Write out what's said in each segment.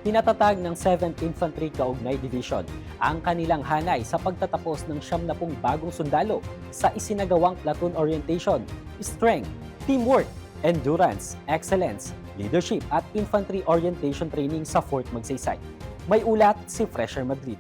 Pinatatag ng 7th Infantry Kaugnay Division ang kanilang hanay sa pagtatapos ng 70 bagong sundalo sa isinagawang platoon orientation, strength, teamwork, endurance, excellence, leadership at infantry orientation training sa Fort Magsaysay. May ulat si Fresher Madrid.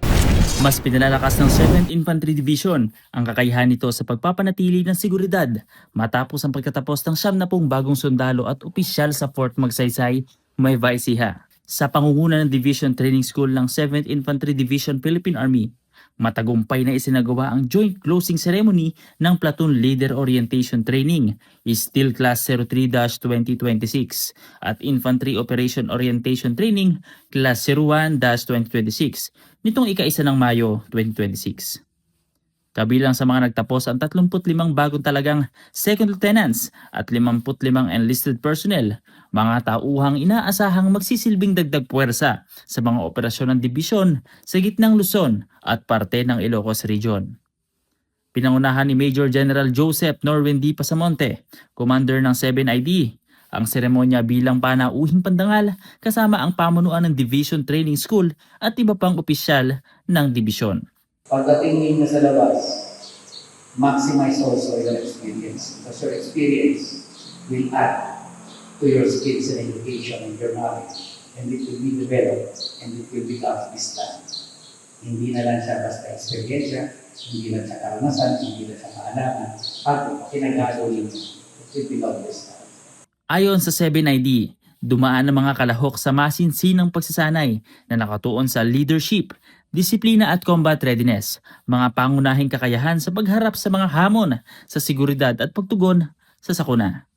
Mas pinalalakas ng 7th Infantry Division ang kakayahan nito sa pagpapanatili ng seguridad matapos ang pagtatapos ng 70 bagong sundalo at opisyal sa Fort Magsaysay, Nueva Ecija. Sa pangunguna ng Division Training School ng 7th Infantry Division Philippine Army, matagumpay na isinagawa ang joint closing ceremony ng Platoon Leader Orientation Training, Steel Class 03-2026 at Infantry Operation Orientation Training Class 01-2026 nitong ika-1 ng Mayo 2026. Kabilang sa mga nagtapos ang 35 bagong talagang second lieutenants at 55 enlisted personnel, mga tauhang inaasahang magsisilbing dagdag puwersa sa mga operasyon ng dibisyon sa gitnang Luzon at parte ng Ilocos Region. Pinangunahan ni Major General Joseph Norwin D. Pasamonte, Commander ng 7ID, ang seremonya bilang panauhing pandangal kasama ang pamunuan ng Division Training School at iba pang opisyal ng dibisyon. Pagdating ninyo sa labas, maximize also your experience. Because your experience will add to your skills and education and your knowledge. And it will be developed and it will become wisdom. Hindi na lang siya basta experience, hindi lang siya karanasan, hindi lang siya kaalaman. Pag pinagalo ninyo, it will become wisdom. Ayon sa 7ID, dumaan ang mga kalahok sa masinsinang pagsasanay na nakatuon sa leadership, disiplina at combat readiness, mga pangunahing kakayahan sa pagharap sa mga hamon sa seguridad at pagtugon sa sakuna.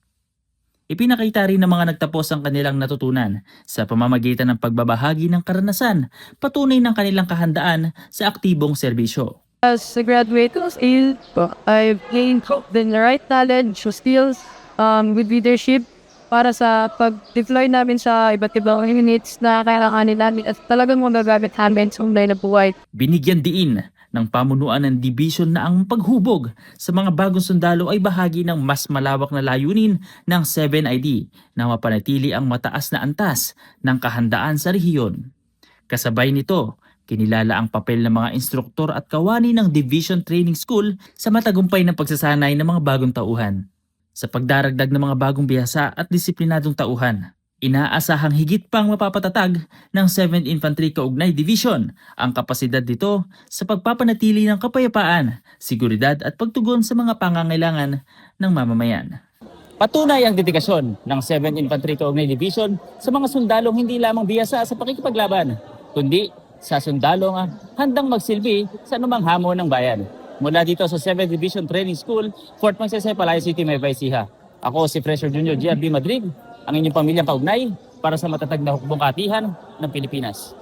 Ipinakita rin ng mga nagtapos ang kanilang natutunan sa pamamagitan ng pagbabahagi ng karanasan, patunay ng kanilang kahandaan sa aktibong serbisyo. As a graduate of AIL, I've gained the right knowledge, skills with leadership para sa pag-deploy namin sa iba't ibang units na kailanganin namin at talagang magagamit namin sa unlay na buhay. Binigyan diin ng pamunuan ng division na ang paghubog sa mga bagong sundalo ay bahagi ng mas malawak na layunin ng 7ID na mapanatili ang mataas na antas ng kahandaan sa rehiyon. Kasabay nito, kinilala ang papel ng mga instruktor at kawani ng Division Training School sa matagumpay na pagsasanay ng mga bagong tauhan. Sa pagdaragdag ng mga bagong bihasa at disiplinadong tauhan, inaasahang higit pang mapapatatag ng 7th Infantry Kaugnay Division ang kapasidad nito sa pagpapanatili ng kapayapaan, seguridad at pagtugon sa mga pangangailangan ng mamamayan. Patunay ang dedikasyon ng 7th Infantry Kaugnay Division sa mga sundalong hindi lamang bihasa sa pakikipaglaban, kundi sa sundalong handang magsilbi sa anumang hamon ng bayan. Mula dito sa 7th Division Training School, Fort Magsaysay, Palayan City, Nueva Ecija. Ako si Fresher Jr. GRB Madrid, ang inyong pamilyang kaugnay para sa matatag na hukbong katihan ng Pilipinas.